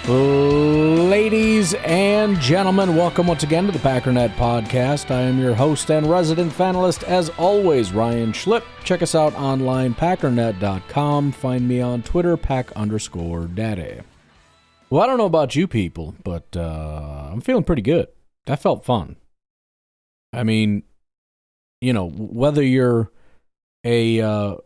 Ladies and gentlemen, welcome once again to the Packernet Podcast. I am your host and resident fanalist, as always, Ryan Schlip. Check us out online, packernet.com. Find me on Twitter, pack_daddy. Well, I don't know about you people, but I'm feeling pretty good. That felt fun. I mean, you know, whether you're a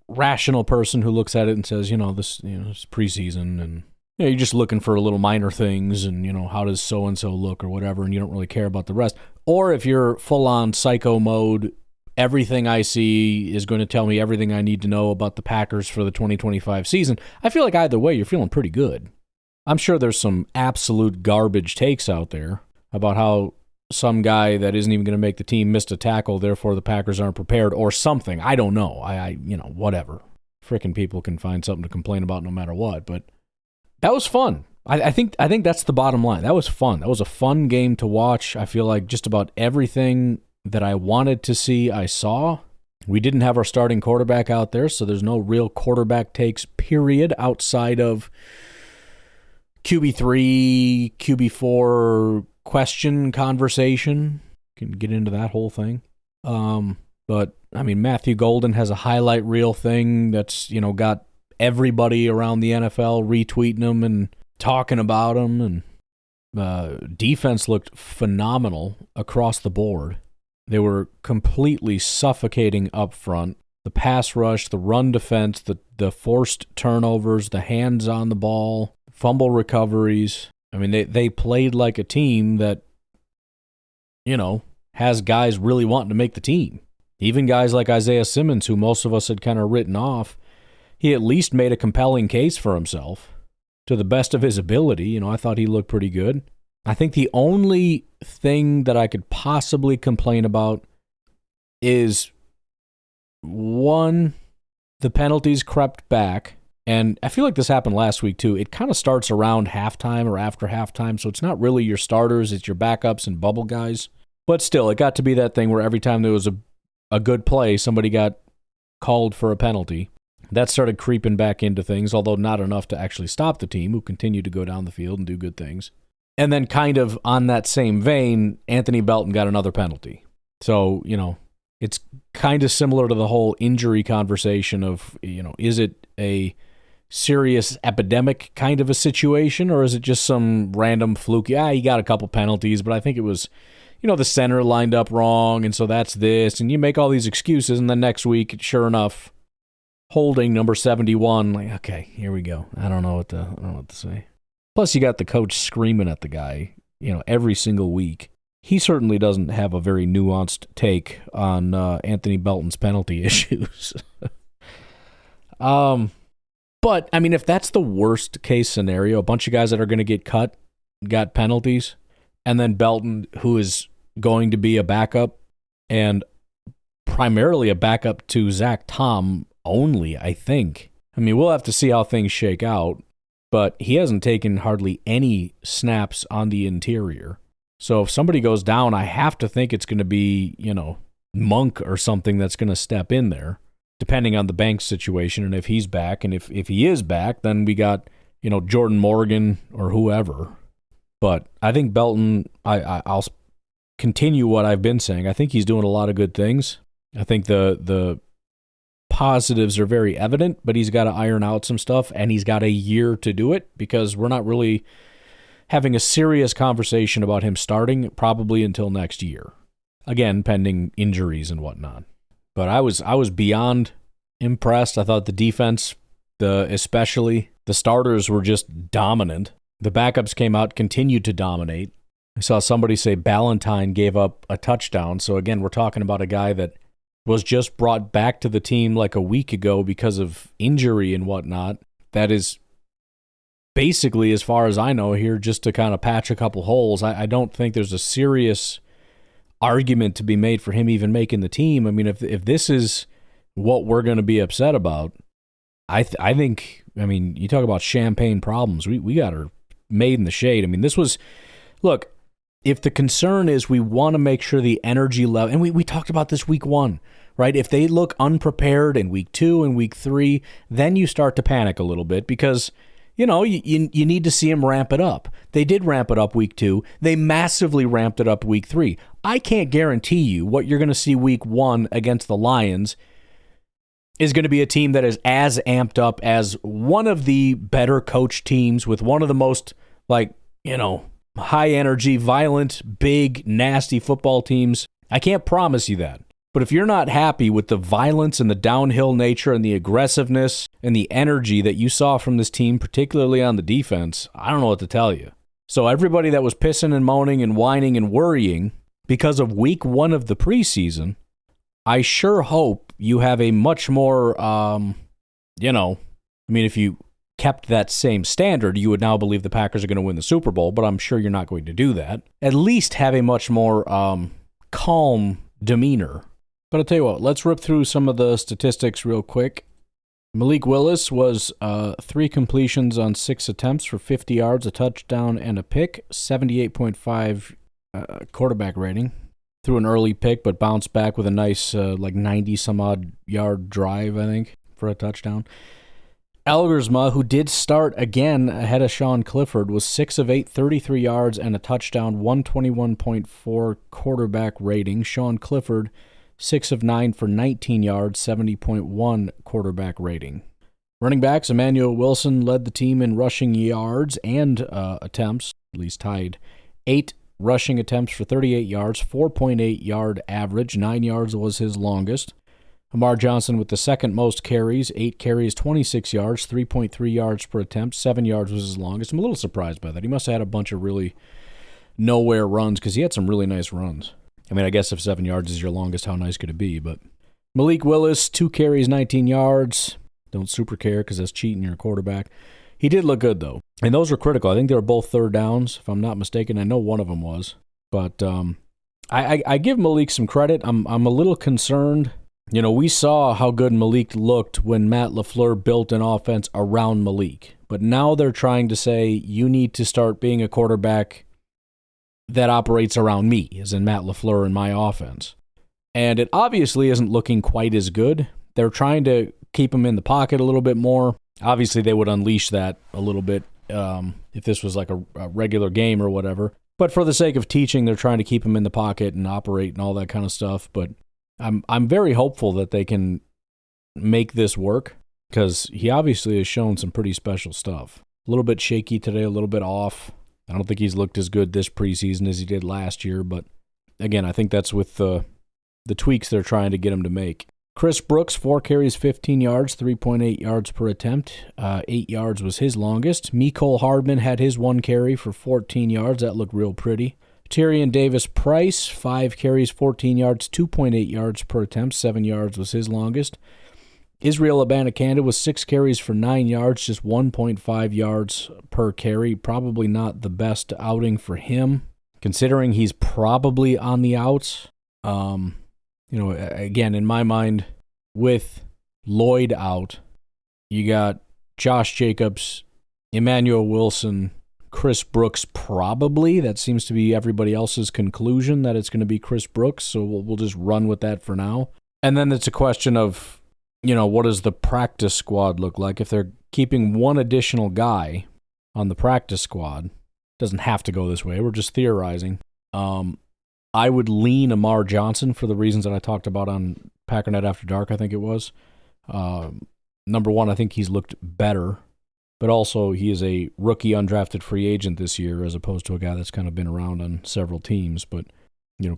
rational person who looks at it and says, this it's preseason and you're just looking for little minor things and, how does so-and-so look or whatever, and you don't really care about the rest. Or if you're full-on psycho mode, everything I see is going to tell me everything I need to know about the Packers for the 2025 season. I feel like either way, you're feeling pretty good. I'm sure there's some absolute garbage takes out there about how some guy that isn't even going to make the team missed a tackle, therefore the Packers aren't prepared, or something. I don't know. Whatever. Frickin' people can find something to complain about no matter what, but that was fun. I think that's the bottom line. That was fun. That was a fun game to watch. I feel like just about everything that I wanted to see, I saw. We didn't have our starting quarterback out there, so there's no real quarterback takes, period, outside of QB3, QB4 question conversation. Can get into that whole thing. But, Matthew Golden has a highlight reel thing that's, got everybody around the NFL retweeting him and talking about him, and defense looked phenomenal across the board. They were completely suffocating up front. The pass rush, the run defense, the forced turnovers, the hands on the ball, fumble recoveries. They played like a team that, has guys really wanting to make the team. Even guys like Isaiah Simmons, who most of us had kind of written off, he at least made a compelling case for himself to the best of his ability. I thought he looked pretty good. I think the only thing that I could possibly complain about is, one, the penalties crept back. And I feel like this happened last week too. It kind of starts around halftime or after halftime, so it's not really your starters, it's your backups and bubble guys. But still, it got to be that thing where every time there was a good play, somebody got called for a penalty. That started creeping back into things, although not enough to actually stop the team, who continued to go down the field and do good things. And then kind of on that same vein, Anthony Belton got another penalty. So, it's kind of similar to the whole injury conversation of, is it a serious epidemic kind of a situation, or is it just some random fluke? He got a couple penalties, but I think it was, the center lined up wrong, and so that's this. And you make all these excuses, and then next week, sure enough, holding number 71, like, okay, here we go. I don't know what to say. Plus, you got the coach screaming at the guy, every single week. He certainly doesn't have a very nuanced take on Anthony Belton's penalty issues. But, if that's the worst case scenario, a bunch of guys that are going to get cut got penalties, and then Belton, who is going to be a backup, and primarily a backup to Zach Tom only, I think. We'll have to see how things shake out, but he hasn't taken hardly any snaps on the interior. So if somebody goes down, I have to think it's going to be, Monk or something that's going to step in there, depending on the Banks situation and if he's back. And if he is back, then we got, Jordan Morgan or whoever. But I think Belton, I'll continue what I've been saying. I think he's doing a lot of good things. I think the positives are very evident, but he's got to iron out some stuff, and he's got a year to do it, because we're not really having a serious conversation about him starting probably until next year. Again, pending injuries and whatnot. But I was beyond impressed. I thought the defense, especially the starters, were just dominant. The backups came out, continued to dominate. I saw somebody say Ballantyne gave up a touchdown. So again, we're talking about a guy that was just brought back to the team like a week ago because of injury and whatnot. That is basically, as far as I know, here just to kind of patch a couple holes. I don't think there's a serious argument to be made for him even making the team. If this is what we're going to be upset about, I think, you talk about champagne problems. We got her made in the shade. This was, look, if the concern is we want to make sure the energy level, and we talked about this week one, right? If they look unprepared in week 2 and week 3, then you start to panic a little bit, because you need to see him ramp it up. They did ramp it up week 2. They massively ramped it up week 3. I can't guarantee you what you're going to see week 1 against the Lions is going to be a team that is as amped up as one of the better coached teams with one of the most, high energy, violent, big, nasty football teams. I can't promise you that. But if you're not happy with the violence and the downhill nature and the aggressiveness and the energy that you saw from this team, particularly on the defense, I don't know what to tell you. So everybody that was pissing and moaning and whining and worrying because of week 1 of the preseason, I sure hope you have a much more, if you kept that same standard, you would now believe the Packers are going to win the Super Bowl, but I'm sure you're not going to do that. At least have a much more calm demeanor. But I'll tell you what, let's rip through some of the statistics real quick. Malik Willis was 3 completions on 6 attempts for 50 yards, a touchdown, and a pick, 78.5 quarterback rating. Threw an early pick, but bounced back with a nice 90-some-odd yard drive, I think, for a touchdown. Elgersma, who did start again ahead of Sean Clifford, was 6 of 8, 33 yards, and a touchdown, 121.4 quarterback rating. Sean Clifford, 6 of 9 for 19 yards, 70.1 quarterback rating. Running backs, Emmanuel Wilson led the team in rushing yards and attempts, at least tied. 8 rushing attempts for 38 yards, 4.8 yard average, 9 yards was his longest. Amar Johnson with the second most carries, 8 carries, 26 yards, 3.3 yards per attempt, 7 yards was his longest. I'm a little surprised by that. He must have had a bunch of really nowhere runs because he had some really nice runs. I mean, I guess if 7 yards is your longest, how nice could it be? But Malik Willis, 2 carries, 19 yards. Don't super care because that's cheating your quarterback. He did look good, though. And those were critical. I think they were both third downs, if I'm not mistaken. I know one of them was. But I give Malik some credit. I'm a little concerned. We saw how good Malik looked when Matt LaFleur built an offense around Malik. But now they're trying to say, you need to start being a quarterback that operates around me, as in Matt LaFleur and my offense. And it obviously isn't looking quite as good. They're trying to keep him in the pocket a little bit more. Obviously, they would unleash that a little bit if this was like a regular game or whatever. But for the sake of teaching, they're trying to keep him in the pocket and operate and all that kind of stuff. But I'm very hopeful that they can make this work because he obviously has shown some pretty special stuff. A little bit shaky today, a little bit off. I don't think he's looked as good this preseason as he did last year. But again, I think that's with the tweaks they're trying to get him to make. Chris Brooks, 4 carries, 15 yards, 3.8 yards per attempt. 8 yards was his longest. Mecole Hardman had his 1 carry for 14 yards. That looked real pretty. Tyrion Davis-Price, 5 carries, 14 yards, 2.8 yards per attempt. 7 yards was his longest. Israel Abanikanda was 6 carries for 9 yards, just 1.5 yards per carry. Probably not the best outing for him, considering he's probably on the outs. Again, in my mind, with Lloyd out, you got Josh Jacobs, Emmanuel Wilson, Chris Brooks probably. That seems to be everybody else's conclusion that it's going to be Chris Brooks, so we'll just run with that for now. And then it's a question of, what does the practice squad look like? If they're keeping one additional guy on the practice squad, doesn't have to go this way. We're just theorizing. I would lean Amar Johnson for the reasons that I talked about on Packernet After Dark, I think it was. Number one, I think he's looked better, but also he is a rookie undrafted free agent this year as opposed to a guy that's kind of been around on several teams. But,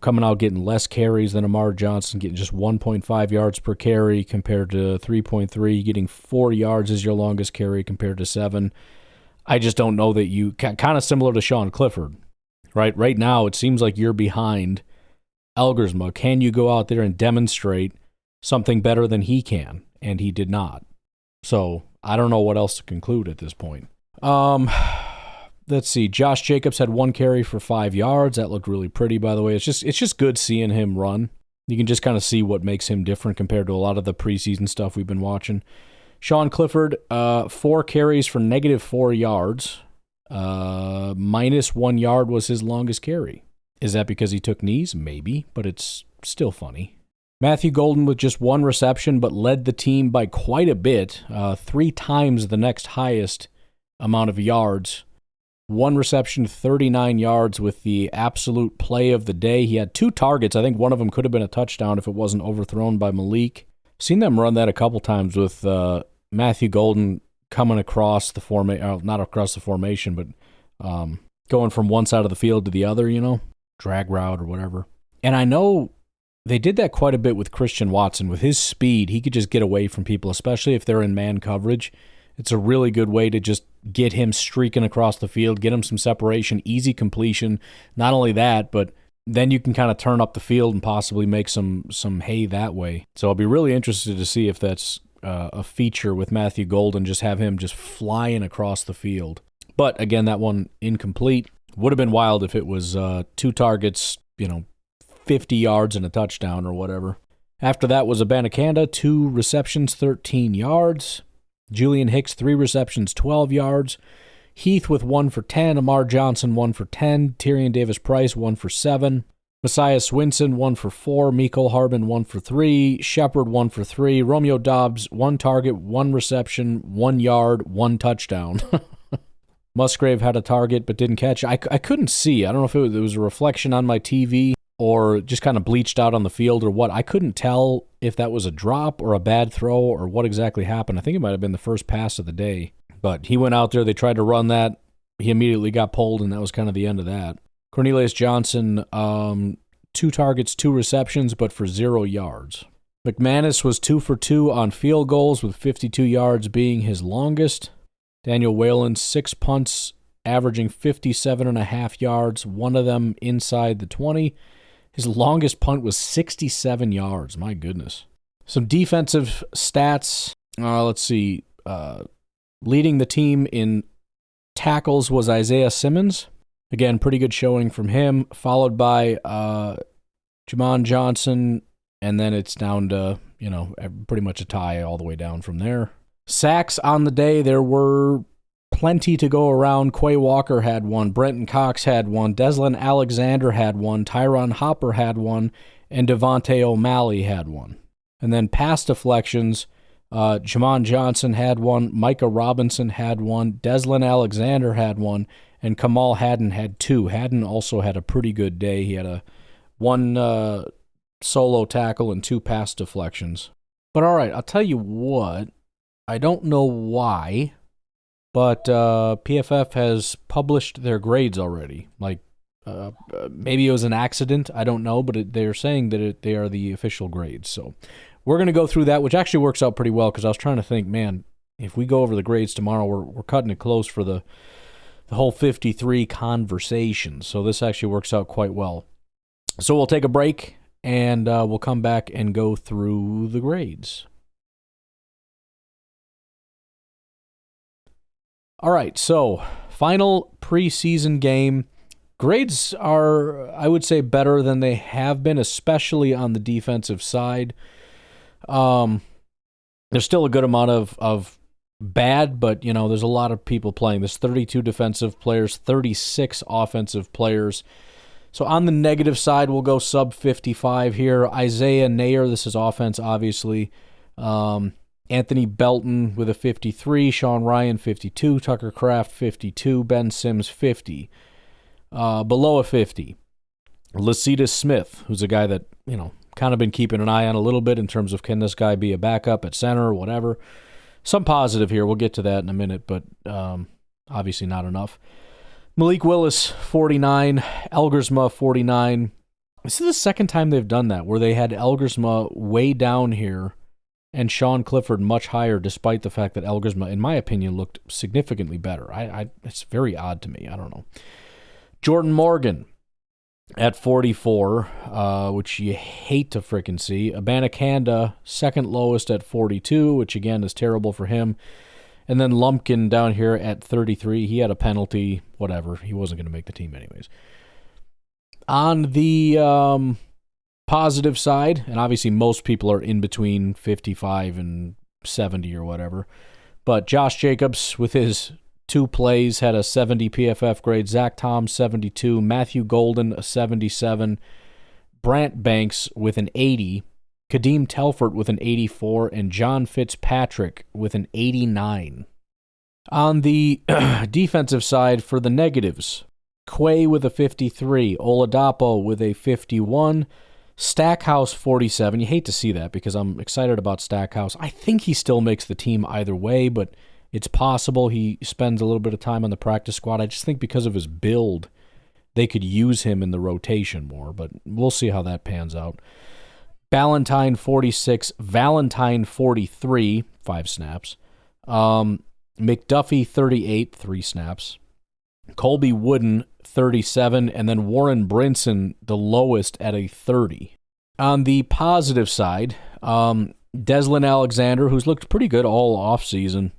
coming out getting less carries than Amar Johnson, getting just 1.5 yards per carry compared to 3.3, getting 4 yards as your longest carry compared to 7. I just don't know that you, kind of similar to Sean Clifford. Right now, it seems like you're behind Elgersma. Can you go out there and demonstrate something better than he can? And he did not. So I don't know what else to conclude at this point. Let's see. Josh Jacobs had 1 carry for 5 yards. That looked really pretty, by the way. It's just good seeing him run. You can just kind of see what makes him different compared to a lot of the preseason stuff we've been watching. Sean Clifford, 4 carries for -4 yards. -1 yard was his longest carry. Is that because he took knees? Maybe, but it's still funny. Matthew Golden with just 1 reception, but led the team by quite a bit, 3 times the next highest amount of yards. One reception, 39 yards with the absolute play of the day. He had 2 targets. I think one of them could have been a touchdown if it wasn't overthrown by Malik. Seen them run that a couple times with Matthew Golden coming across the formation, not across the formation, but going from one side of the field to the other, drag route or whatever. And I know they did that quite a bit with Christian Watson. With his speed, he could just get away from people, especially if they're in man coverage. It's a really good way to just get him streaking across the field, get him some separation, easy completion. Not only that, but then you can kind of turn up the field and possibly make some hay that way. So I'll be really interested to see if that's a feature with Matthew Golden, just have him just flying across the field. But again, that one incomplete. Would have been wild if it was 2 targets, 50 yards and a touchdown or whatever. After that was Abanikanda, 2 receptions, 13 yards. Julian Hicks, 3 receptions, 12 yards. Heath with 1 for 10. Amar Johnson, 1 for 10. Tyrion Davis-Price, 1 for 7. Messiah Swinson, 1 for 4. Mecole Hardman, 1 for 3. Shepard, 1 for 3. Romeo Doubs, 1 target, 1 reception, 1 yard, 1 touchdown. Musgrave had a target but didn't catch. I couldn't see. I don't know if it was a reflection on my TV or just kind of bleached out on the field or what. I couldn't tell if that was a drop or a bad throw or what exactly happened. I think it might have been the first pass of the day. But he went out there, they tried to run that. He immediately got pulled, and that was kind of the end of that. Cornelius Johnson, 2 targets, 2 receptions, but for 0 yards. McManus was 2 for 2 on field goals, with 52 yards being his longest. Daniel Whalen, 6 punts, averaging 57.5 yards, 1 of them inside the 20. His longest punt was 67 yards. My goodness. Some defensive stats. Let's see. Leading the team in tackles was Isaiah Simmons. Again, pretty good showing from him, followed by Jamon Johnson, and then it's down to, pretty much a tie all the way down from there. Sacks on the day, there were plenty to go around. Quay Walker had 1, Brenton Cox had 1, Deslin Alexander had 1, Tyron Hopper had 1, and Devontae O'Malley had 1. And then pass deflections, Jamon Johnson had 1, Micah Robinson had 1, Deslin Alexander had 1, and Kamal Hadden had 2. Hadden also had a pretty good day. He had 1 solo tackle and 2 pass deflections. But all right, I'll tell you what. I don't know why, but PFF has published their grades already. Maybe it was an accident. I don't know, but they're saying that they are the official grades. So we're going to go through that, which actually works out pretty well because I was trying to think, man, if we go over the grades tomorrow, we're cutting it close for the whole 53 conversation. So this actually works out quite well. So we'll take a break, and we'll come back and go through the grades. All right, so final preseason game. Grades are, I would say, better than they have been, especially on the defensive side. There's still a good amount of bad, but, there's a lot of people playing. There's 32 defensive players, 36 offensive players. So on the negative side, we'll go sub 55 here. Isaiah Nayer, this is offense, obviously. Anthony Belton with a 53, Sean Ryan 52, Tucker Kraft 52, Ben Sims 50. Below a 50, Lecitus Smith, who's a guy that, kind of been keeping an eye on a little bit in terms of can this guy be a backup at center or whatever. Some positive here. We'll get to that in a minute, but obviously not enough. Malik Willis, 49, Elgersma, 49. This is the second time they've done that, where they had Elgersma way down here and Sean Clifford much higher, despite the fact that Elgersma, in my opinion, looked significantly better. It's very odd to me. I don't know. Jordan Morgan at 44, which you hate to frickin' see. Abanikanda, second lowest at 42, which again is terrible for him. And then Lumpkin down here at 33. He had a penalty, whatever. He wasn't going to make the team anyways. On the positive side, and obviously most people are in between 55 and 70 or whatever, but Josh Jacobs with his 2 plays had a 70 PFF grade. Zach Tom, 72. Matthew Golden, a 77. Brant Banks with an 80. Kadeem Telfort with an 84. And John Fitzpatrick with an 89. On the defensive side for the negatives, Quay with a 53, Oladapo with a 51, Stackhouse 47. You hate to see that because I'm excited about Stackhouse. I think he still makes the team either way, but it's possible he spends a little bit of time on the practice squad. I just think because of his build, they could use him in the rotation more, but we'll see how that pans out. Ballantyne 46, Valentine 43, 5 snaps. McDuffie 38, 3 snaps. Colby Wooden 37, and then Warren Brinson the lowest at a 30. On the positive side, Deslin Alexander, who's looked pretty good all offseason,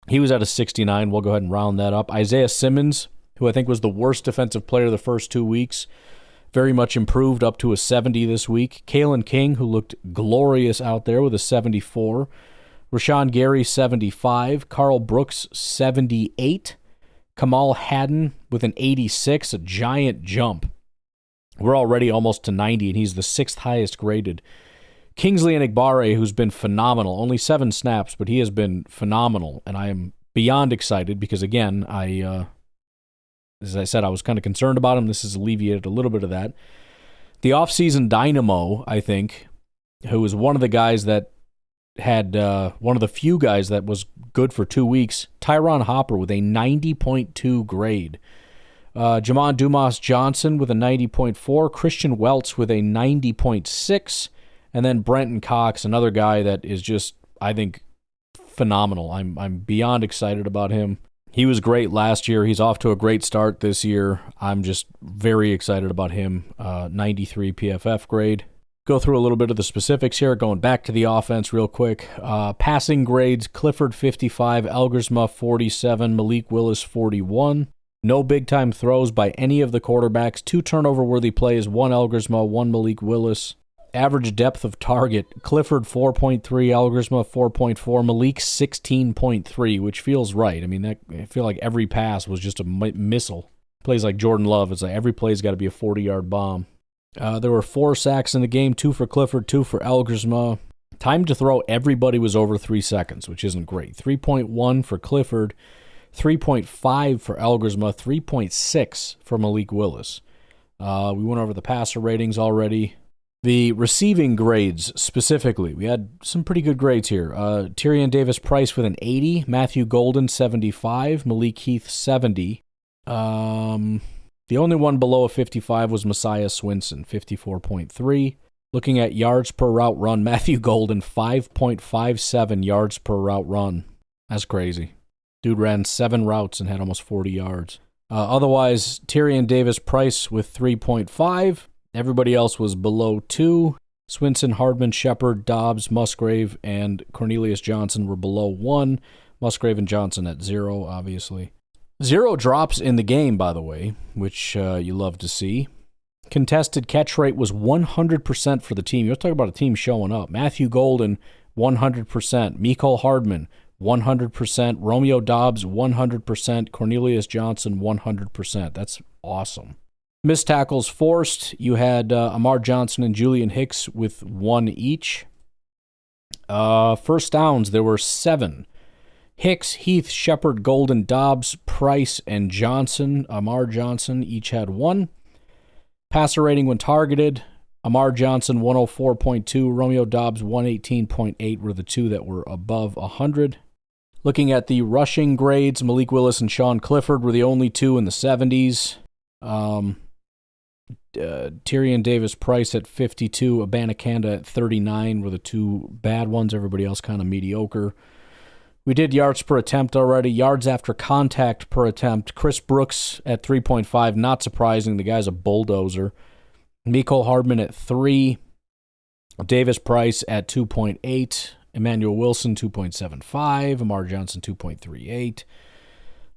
he was at a 69. We'll go ahead and round that up. Isaiah Simmons, who I think was the worst defensive player the first 2 weeks, very much improved up to a 70 this week. Kalen King, who looked glorious out there with a 74. Rashawn Gary, 75. Carl Brooks, 78. Kamal Haddon with an 86, a giant jump. We're already almost to 90, and he's the 6th highest graded. Kingsley Enagbare, who's been phenomenal, only 7 snaps, but he has been phenomenal, and I am beyond excited because, again, as I said, I was kind of concerned about him. This has alleviated a little bit of that. The offseason dynamo, I think, who was one of the guys that had one of the few guys that was good for 2 weeks, Tyron Hopper with a 90.2 grade. Jamon Dumas Johnson with a 90.4. Christian Welts with a 90.6. And then Brenton Cox, another guy that is just, I think, phenomenal. I'm beyond excited about him. He was great last year. He's off to a great start this year. I'm just very excited about him. 93 PFF grade. Go through a little bit of the specifics here, going back to the offense real quick. Passing grades, Clifford 55, Elgersma 47, Malik Willis 41. No big-time throws by any of the quarterbacks. 2 turnover-worthy plays, 1 Elgersma, 1 Malik Willis. Average depth of target, Clifford 4.3, Elgersma 4.4, Malik 16.3, which feels right. I mean, I feel like every pass was just a missile. Plays like Jordan Love. It's like every play's got to be a 40-yard bomb. There were 4 sacks in the game, 2 for Clifford, 2 for Elgersma. Time to throw, everybody was over 3 seconds, which isn't great. 3.1 for Clifford, 3.5 for Elgersma, 3.6 for Malik Willis. We went over the passer ratings already. The receiving grades specifically, we had some pretty good grades here. Tyrion Davis-Price with an 80, Matthew Golden 75, Malik Heath 70. The only one below a 55 was Messiah Swinson, 54.3. Looking at yards per route run, Matthew Golden, 5.57 yards per route run. That's crazy. Dude ran 7 routes and had almost 40 yards. Otherwise, Tyrion Davis-Price with 3.5. Everybody else was below 2. Swinson, Hardman, Shepard, Dobbs, Musgrave, and Cornelius Johnson were below 1. Musgrave and Johnson at 0, obviously. 0 drops in the game, by the way, which you love to see. Contested catch rate was 100% for the team. You're talking about a team showing up. Matthew Golden, 100%. Mecole Hardman, 100%. Romeo Dobbs, 100%. Cornelius Johnson, 100%. That's awesome. Missed tackles forced. You had Amar Johnson and Julian Hicks with 1 each. First downs, there were 7. Hicks, Heath, Shepard, Golden, Dobbs, Price, and Johnson. Amar Johnson each had 1. Passer rating when targeted, Amar Johnson 104.2, Romeo Dobbs 118.8 were the 2 that were above 100. Looking at the rushing grades, Malik Willis and Sean Clifford were the only 2 in the 70s. Tyrion Davis-Price at 52, Abanikanda at 39 were the 2 bad ones. Everybody else kind of mediocre. We did yards per attempt already. Yards after contact per attempt. Chris Brooks at 3.5. Not surprising. The guy's a bulldozer. Mecole Hardman at 3. Davis-Price at 2.8. Emmanuel Wilson 2.75. Amar Johnson 2.38.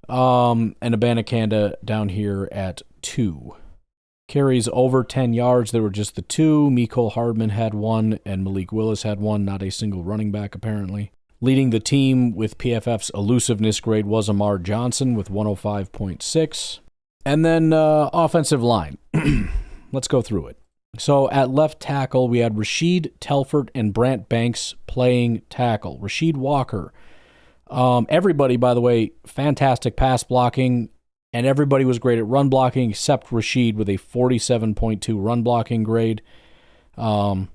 And Abanikanda down here at 2. Carries over 10 yards. There were just the 2. Mecole Hardman had 1 and Malik Willis had 1. Not a single running back, apparently. Leading the team with PFF's elusiveness grade was Amar Johnson with 105.6. And then offensive line. Let's go through it. So at left tackle, we had Rashid Telford and Brant Banks playing tackle. Rashid Walker, Everybody, by the way, fantastic pass blocking, and everybody was great at run blocking except Rashid with a 47.2 run blocking grade, but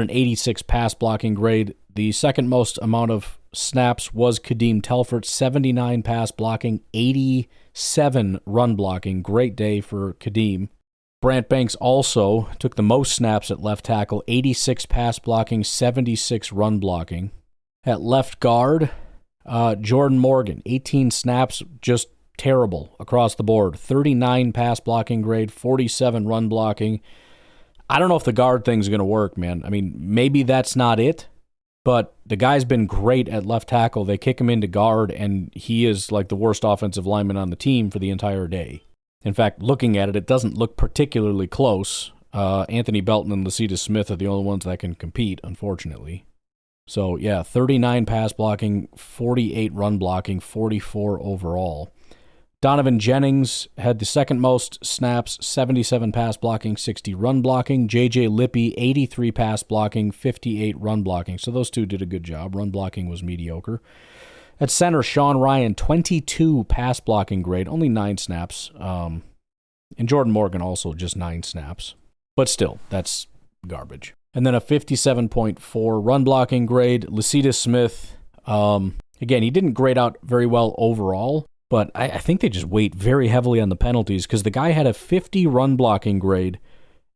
an 86 pass blocking grade. The second most amount of snaps was Kadeem Telfort, 79 pass blocking, 87 run blocking. Great day for Kadeem. Brant Banks also took the most snaps at left tackle, 86 pass blocking, 76 run blocking. At left guard, Jordan Morgan, 18 snaps, just terrible across the board. 39 pass blocking grade, 47 run blocking. I don't know if the guard thing's going to work, man. I mean, maybe that's not it, but the guy's been great at left tackle. They kick him into guard, and he is like the worst offensive lineman on the team for the entire day. In fact, looking at it, it doesn't look particularly close. Anthony Belton and Lecitus Smith are the only ones that can compete, unfortunately. So, yeah, 39 pass blocking, 48 run blocking, 44 overall. Donovan Jennings had the second most snaps, 77 pass blocking, 60 run blocking. J.J. Lippy, 83 pass blocking, 58 run blocking. So those two did a good job. Run blocking was mediocre. At center, Sean Ryan, 22 pass blocking grade, only 9 snaps. And Jordan Morgan also just 9 snaps. But still, that's garbage. And then a 57.4 run blocking grade. Lecitus Smith, again, he didn't grade out very well overall, but I think they just weight very heavily on the penalties because the guy had a 50 run blocking grade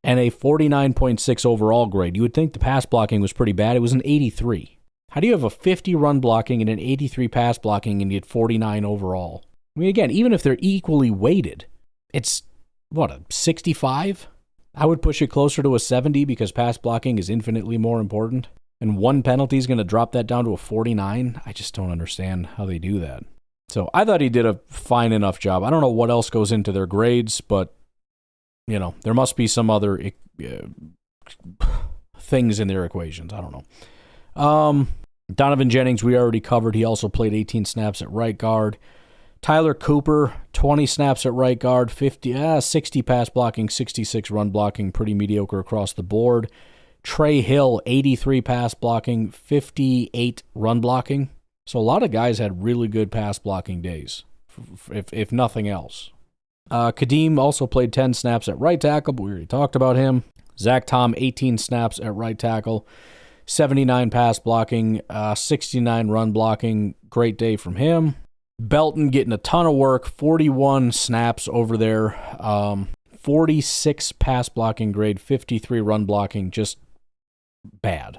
and a 49.6 overall grade. You would think the pass blocking was pretty bad. It was an 83. How do you have a 50 run blocking and an 83 pass blocking and you get 49 overall? I mean, again, even if they're equally weighted, it's, what, a 65? I would push it closer to a 70 because pass blocking is infinitely more important. And one penalty is going to drop that down to a 49. I just don't understand how they do that. So I thought he did a fine enough job. I don't know what else goes into their grades, but, you know, there must be some other things in their equations. I don't know. Donovan Jennings, we already covered. He also played 18 snaps at right guard. Tyler Cooper, 20 snaps at right guard, 60 pass blocking, 66 run blocking, pretty mediocre across the board. Trey Hill, 83 pass blocking, 58 run blocking. So a lot of guys had really good pass blocking days, if nothing else. Kadeem also played 10 snaps at right tackle, but we already talked about him. Zach Tom, 18 snaps at right tackle, 79 pass blocking, 69 run blocking. Great day from him. Belton getting a ton of work, 41 snaps over there, 46 pass blocking grade, 53 run blocking, just bad.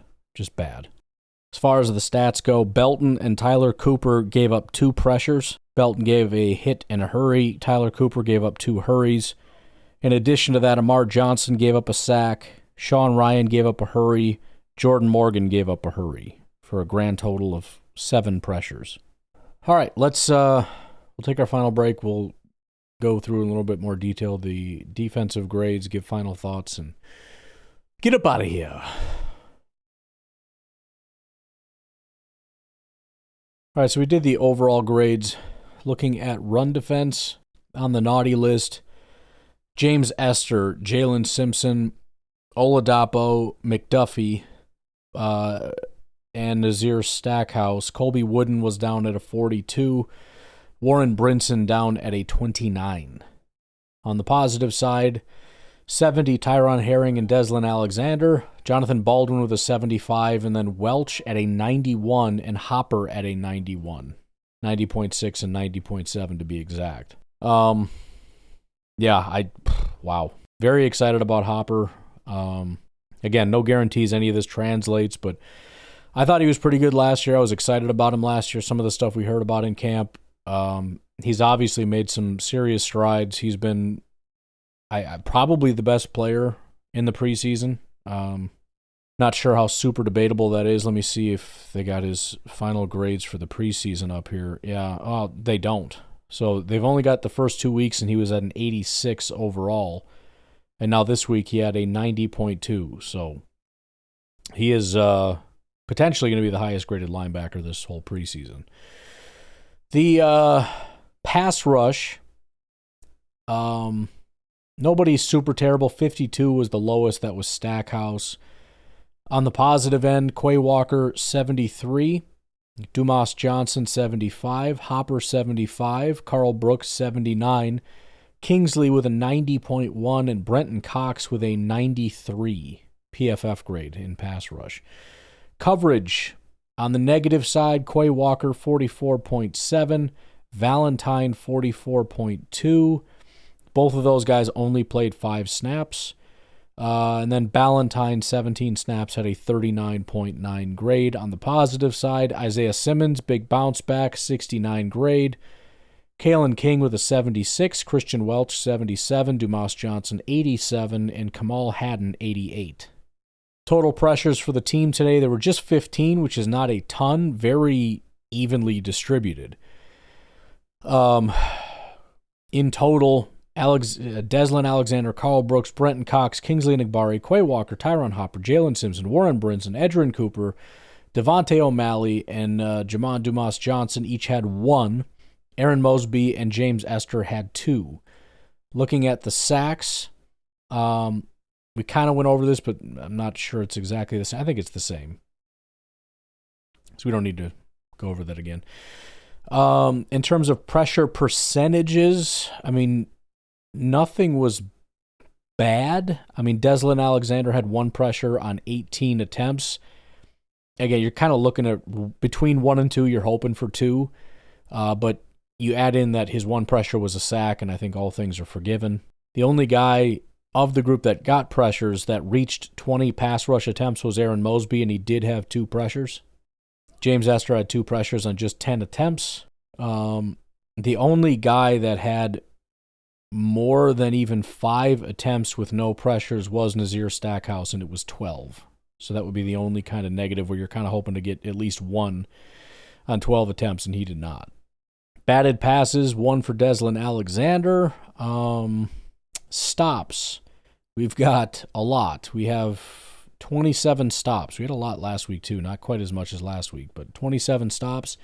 As far as the stats go, Belton and Tyler Cooper gave up 2 pressures. Belton gave a hit and a hurry. Tyler Cooper gave up 2 hurries. In addition to that, Amar Johnson gave up a sack. Sean Ryan gave up a hurry. Jordan Morgan gave up a hurry for a grand total of 7 pressures. All right, we'll take our final break. We'll go through in a little bit more detail the defensive grades, give final thoughts, and get up out of here. All right, so we did the overall grades. Looking at run defense on the naughty list, James Esther, Jalen Simpson, Oladapo, McDuffie, and Nazir Stackhouse. Colby Wooden was down at a 42. Warren Brinson down at a 29. On the positive side, 70, Tyron Herring and Deslin Alexander. Jonathan Baldwin with a 75, and then Welch at a 91, and Hopper at a 91. 90.6 and 90.7 to be exact. Wow. Very excited about Hopper. Again, no guarantees any of this translates, but I thought he was pretty good last year. I was excited about him last year. Some of the stuff we heard about in camp. He's obviously made some serious strides. He's been probably the best player in the preseason. Not sure how super debatable that is. Let me see if they got his final grades for the preseason up here. Yeah, they don't. So they've only got the first 2 weeks, and he was at an 86 overall. And now this week he had a 90.2. So he is potentially going to be the highest graded linebacker this whole preseason. The pass rush, nobody's super terrible. 52 was the lowest. That was Stackhouse. On the positive end, Quay Walker, 73. Dumas Johnson, 75. Hopper, 75. Carl Brooks, 79. Kingsley with a 90.1, and Brenton Cox with a 93 PFF grade in pass rush. Coverage, on the negative side, Quay Walker, 44.7. Valentine, 44.2. Both of those guys only played 5 snaps. And then Ballantyne, 17 snaps, had a 39.9 grade. On the positive side, Isaiah Simmons, big bounce back, 69 grade. Kalen King with a 76, Christian Welch, 77, Dumas Johnson, 87, and Kamal Hadden, 88. Total pressures for the team today, there were just 15, which is not a ton, very evenly distributed. In total, Deslin Alexander, Carl Brooks, Brenton Cox, Kingsley Enagbare, Quay Walker, Tyron Hopper, Jalen Simpson, Warren Brinson, Edrin Cooper, Devontae O'Malley, and Jamon Dumas Johnson each had 1. Aaron Mosby and James Esther had 2. Looking at the sacks, we kind of went over this, but I'm not sure it's exactly the same. I think it's the same. So we don't need to go over that again. In terms of pressure percentages, I mean, nothing was bad. I mean, Deslin Alexander had 1 pressure on 18 attempts. Again, you're kind of looking at between 1 and 2, you're hoping for 2. But you add in that his 1 pressure was a sack, and I think all things are forgiven. The only guy of the group that got pressures that reached 20 pass rush attempts was Aaron Mosby, and he did have 2 pressures. James Esther had 2 pressures on just 10 attempts. The only guy that had more than even 5 attempts with no pressures was Nazir Stackhouse, and it was 12. So that would be the only kind of negative where you're kind of hoping to get at least 1 on 12 attempts, and he did not. Batted passes, 1 for Deslin Alexander. Stops, we've got a lot. We have 27 stops. We had a lot last week too, not quite as much as last week, but 27 stops.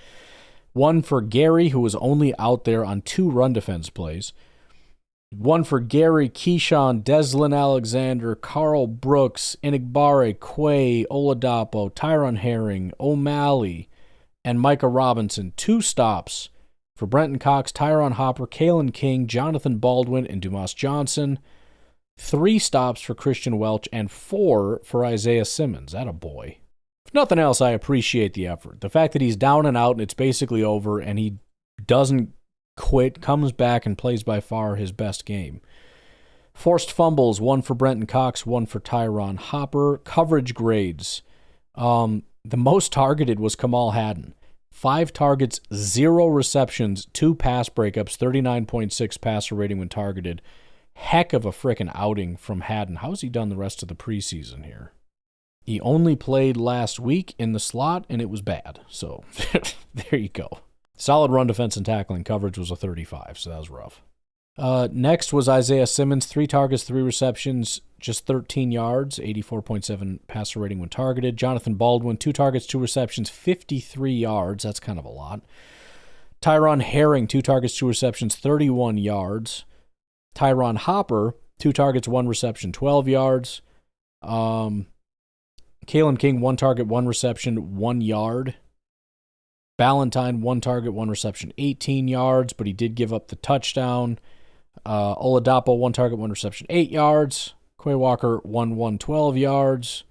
1 for Gary, who was only out there on 2 run defense plays. 1 for Gary, Keyshawn, Deslin Alexander, Carl Brooks, Enagbare, Quay, Oladapo, Tyron Herring, O'Malley, and Micah Robinson. 2 stops for Brenton Cox, Tyron Hopper, Kalen King, Jonathan Baldwin, and Dumas Johnson. 3 stops for Christian Welch, and 4 for Isaiah Simmons. Attaboy. If nothing else, I appreciate the effort. The fact that he's down and out and it's basically over and he doesn't quit, comes back and plays by far his best game. Forced fumbles, 1 for Brenton Cox, 1 for Tyron Hopper. Coverage grades. The most targeted was Kamal Hadden. 5 targets, 0 receptions, 2 pass breakups, 39.6 passer rating when targeted. Heck of a frickin' outing from Hadden. How's he done the rest of the preseason here? He only played last week in the slot, and it was bad. So, there you go. Solid run defense and tackling. Coverage was a 35, so that was rough. Next was Isaiah Simmons. 3 targets, 3 receptions, just 13 yards, 84.7 passer rating when targeted. Jonathan Baldwin, 2 targets, 2 receptions, 53 yards. That's kind of a lot. Tyron Herring, 2 targets, 2 receptions, 31 yards. Tyron Hopper, 2 targets, 1 reception, 12 yards. Kalen King, 1 target, 1 reception, 1 yard. Ballantyne, 1 target, 1 reception, 18 yards, but he did give up the touchdown. Oladapo, 1 target, 1 reception, 8 yards. Quay Walker, 12 yards.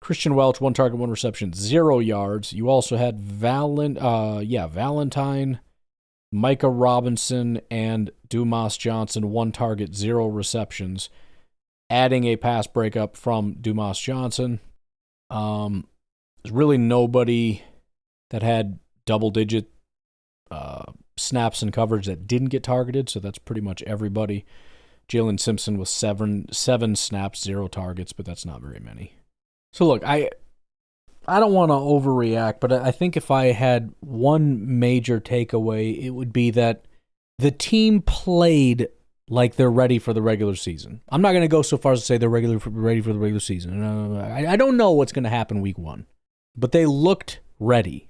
Christian Welch, 1 target, 1 reception, 0 yards. You also had Valentine, Micah Robinson, and Dumas Johnson, 1 target, 0 receptions, adding a pass breakup from Dumas Johnson. There's really nobody that had double-digit snaps and coverage that didn't get targeted, so that's pretty much everybody. Jalen Simpson with 7 snaps, 0 targets, but that's not very many. So look, I don't want to overreact, but I think if I had one major takeaway, it would be that the team played like they're ready for the regular season. I'm not going to go so far as to say they're ready for the regular season. I don't know what's going to happen week 1, but they looked ready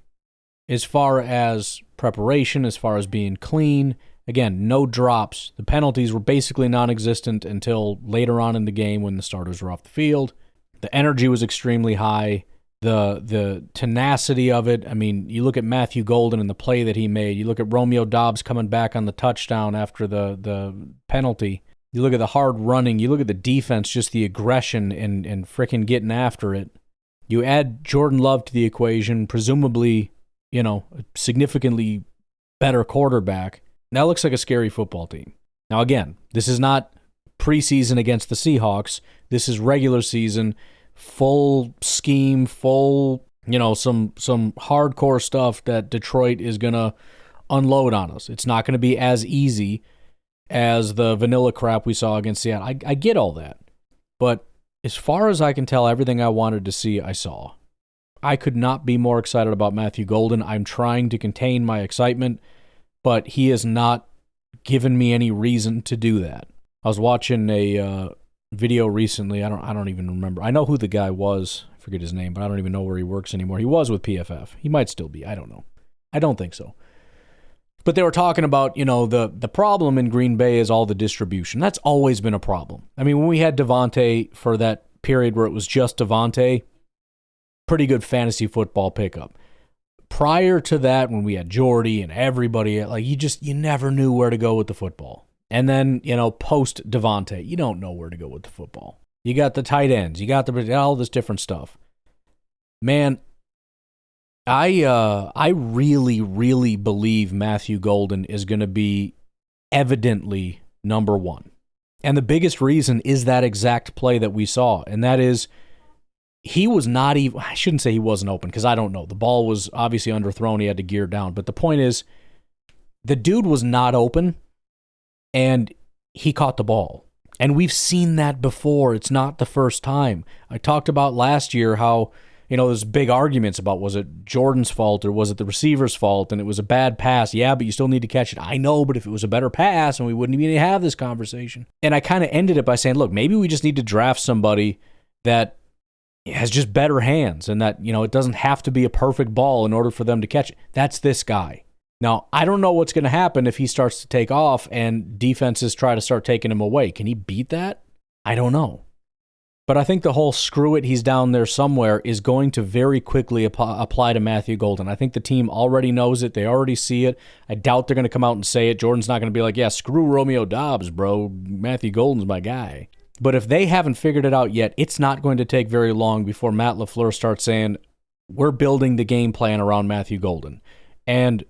as far as preparation, as far as being clean. Again, no drops. The penalties were basically non-existent until later on in the game when the starters were off the field. The energy was extremely high. the tenacity of it. I mean, you look at Matthew Golden and the play that he made. You look at Romeo Doubs coming back on the touchdown after the penalty. You look at the hard running. You look at the defense, just the aggression and frickin' getting after it. You add Jordan Love to the equation, presumably, a significantly better quarterback. That looks like a scary football team. Now, again, this is not preseason against the Seahawks. This is regular season, full scheme, full, some hardcore stuff that Detroit is going to unload on us. It's not going to be as easy as the vanilla crap we saw against Seattle. I get all that. But as far as I can tell, everything I wanted to see, I saw. I could not be more excited about Matthew Golden. I'm trying to contain my excitement, but he has not given me any reason to do that. I was watching a video recently. I don't even remember. I know who the guy was. I forget his name, but I don't even know where he works anymore. He was with PFF. He might still be. I don't know. I don't think so. But they were talking about, the problem in Green Bay is all the distribution. That's always been a problem. I mean, when we had Devontae for that period where it was just Devontae, pretty good fantasy football pickup. Prior to that, when we had Jordy and everybody, you never knew where to go with the football. And then, post Devontae, you don't know where to go with the football. You got the tight ends. You got all this different stuff. Man, I really, really believe Matthew Golden is going to be evidently number one. And the biggest reason is that exact play that we saw. And that is, he was not even, I shouldn't say he wasn't open because I don't know. The ball was obviously underthrown. He had to gear down. But the point is, the dude was not open and he caught the ball. And we've seen that before. It's not the first time. I talked about last year how, there's big arguments about was it Jordan's fault or was it the receiver's fault and it was a bad pass. Yeah, but you still need to catch it. I know, but if it was a better pass and we wouldn't even have this conversation. And I kind of ended it by saying, look, maybe we just need to draft somebody that has just better hands and that, it doesn't have to be a perfect ball in order for them to catch it. That's this guy. Now, I don't know what's going to happen if he starts to take off and defenses try to start taking him away. Can he beat that? I don't know. But I think the whole screw it, he's down there somewhere is going to very quickly apply to Matthew Golden. I think the team already knows it. They already see it. I doubt they're going to come out and say it. Jordan's not going to be like, yeah, screw Romeo Doubs, bro. Matthew Golden's my guy. But if they haven't figured it out yet, it's not going to take very long before Matt LaFleur starts saying, we're building the game plan around Matthew Golden. And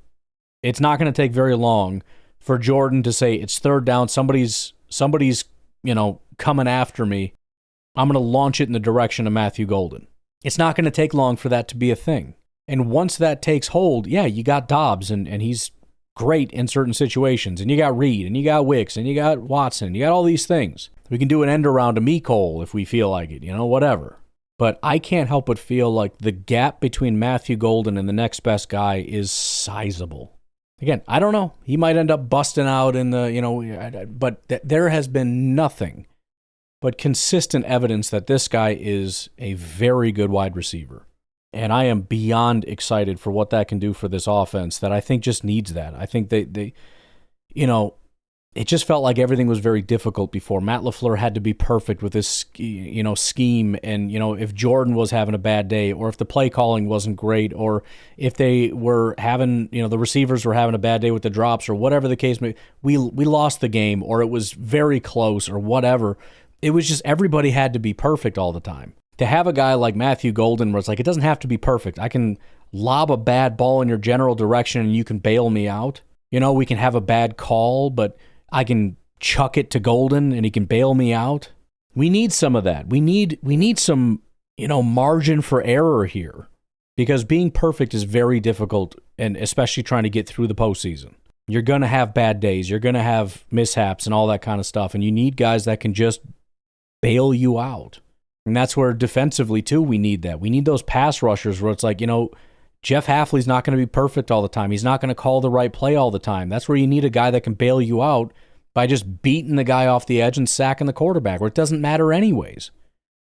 it's not going to take very long for Jordan to say, it's third down, somebody's coming after me. I'm going to launch it in the direction of Matthew Golden. It's not going to take long for that to be a thing. And once that takes hold, yeah, you got Dobbs, and he's great in certain situations. And you got Reed, and you got Wicks, and you got Watson. You got all these things. We can do an end around to Mecole if we feel like it, whatever. But I can't help but feel like the gap between Matthew Golden and the next best guy is sizable. Again, I don't know. He might end up busting out in the, but there has been nothing but consistent evidence that this guy is a very good wide receiver. And I am beyond excited for what that can do for this offense that I think just needs that. I think they it just felt like everything was very difficult before. Matt LaFleur had to be perfect with his, scheme. And, if Jordan was having a bad day or if the play calling wasn't great or if they were having, the receivers were having a bad day with the drops or whatever the case may be, we lost the game or it was very close or whatever. It was just everybody had to be perfect all the time. To have a guy like Matthew Golden where it's like, it doesn't have to be perfect. I can lob a bad ball in your general direction and you can bail me out. We can have a bad call, but I can chuck it to Golden and he can bail me out. We need some of that. We need some, margin for error here because being perfect is very difficult and especially trying to get through the postseason. You're going to have bad days. You're going to have mishaps and all that kind of stuff. And you need guys that can just bail you out. And that's where defensively, too, we need that. We need those pass rushers where it's like, Jeff Hafley's not going to be perfect all the time. He's not going to call the right play all the time. That's where you need a guy that can bail you out by just beating the guy off the edge and sacking the quarterback, where it doesn't matter anyways.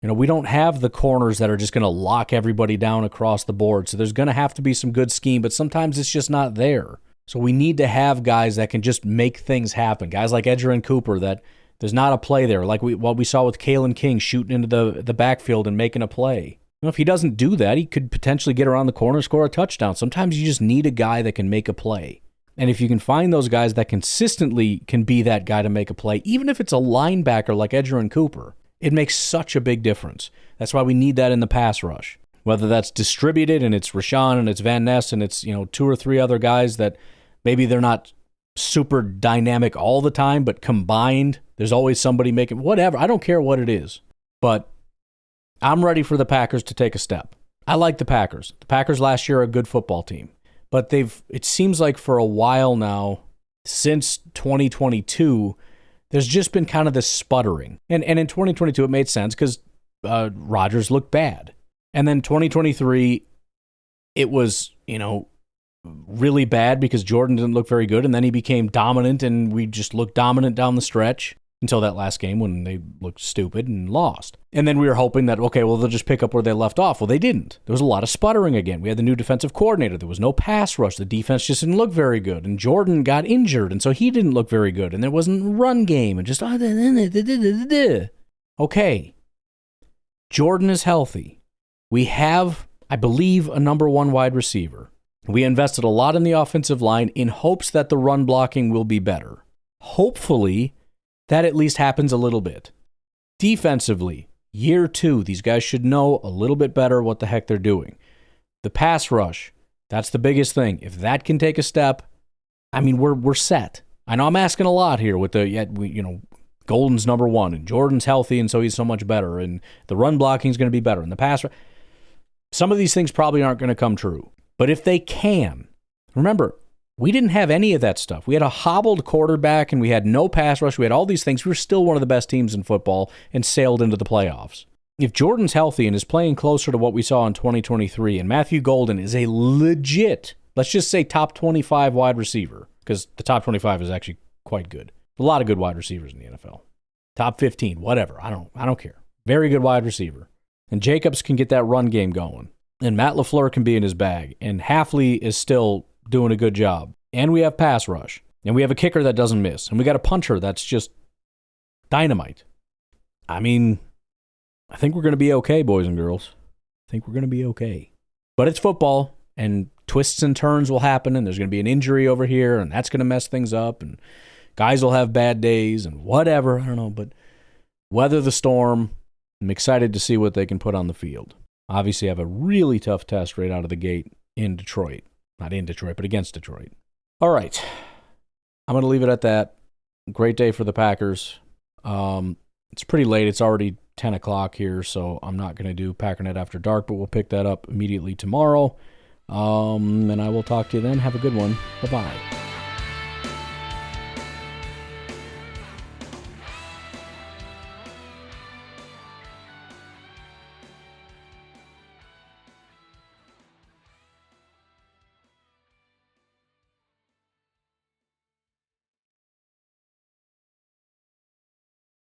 We don't have the corners that are just going to lock everybody down across the board. So there's going to have to be some good scheme, but sometimes it's just not there. So we need to have guys that can just make things happen. Guys like Edgerrin Cooper that there's not a play there, like what we saw with Kalen King shooting into the backfield and making a play. Well, if he doesn't do that, he could potentially get around the corner, score a touchdown. Sometimes you just need a guy that can make a play. And if you can find those guys that consistently can be that guy to make a play, even if it's a linebacker like Edgerrin Cooper, it makes such a big difference. That's why we need that in the pass rush. Whether that's distributed and it's Rashawn and it's Van Ness and it's, 2 or 3 other guys that maybe they're not super dynamic all the time, but combined, there's always somebody making whatever. I don't care what it is. But I'm ready for the Packers to take a step. I like the Packers. The Packers last year are a good football team. But it seems like for a while now, since 2022, there's just been kind of this sputtering. And in 2022, it made sense because Rodgers looked bad. And then 2023, it was, really bad because Jordan didn't look very good. And then he became dominant, and we just looked dominant down the stretch until that last game when they looked stupid and lost. And then we were hoping that, okay, well, they'll just pick up where they left off. Well, they didn't. There was a lot of sputtering again. We had the new defensive coordinator. There was no pass rush. The defense just didn't look very good. And Jordan got injured, and so he didn't look very good. And there wasn't a run game. And just, okay, Jordan is healthy. We have, I believe, a number 1 wide receiver. We invested a lot in the offensive line in hopes that the run blocking will be better. Hopefully, that at least happens a little bit. Defensively, year 2, these guys should know a little bit better what the heck they're doing. The pass rush, that's the biggest thing. If that can take a step, we're set. I know I'm asking a lot here with Golden's number 1, and Jordan's healthy, and so he's so much better, and the run blocking is going to be better, and the pass rush. Some of these things probably aren't going to come true. But if they can, remember, we didn't have any of that stuff. We had a hobbled quarterback, and we had no pass rush. We had all these things. We were still one of the best teams in football and sailed into the playoffs. If Jordan's healthy and is playing closer to what we saw in 2023, and Matthew Golden is a legit, let's just say top 25 wide receiver, because the top 25 is actually quite good. A lot of good wide receivers in the NFL. Top 15, whatever. I don't care. Very good wide receiver. And Jacobs can get that run game going. And Matt LaFleur can be in his bag. And Hafley is still doing a good job. And we have pass rush. And we have a kicker that doesn't miss. And we got a punter that's just dynamite. I think we're going to be okay, boys and girls. I think we're going to be okay. But it's football, and twists and turns will happen, and there's going to be an injury over here, and that's going to mess things up, and guys will have bad days, and whatever. I don't know, but weather the storm. I'm excited to see what they can put on the field. Obviously, I have a really tough test right out of the gate in Detroit. Not in Detroit, but against Detroit. All right. I'm going to leave it at that. Great day for the Packers. It's pretty late. It's already 10 o'clock here, so I'm not going to do Packernet After Dark, but we'll pick that up immediately tomorrow. And I will talk to you then. Have a good one. Bye-bye.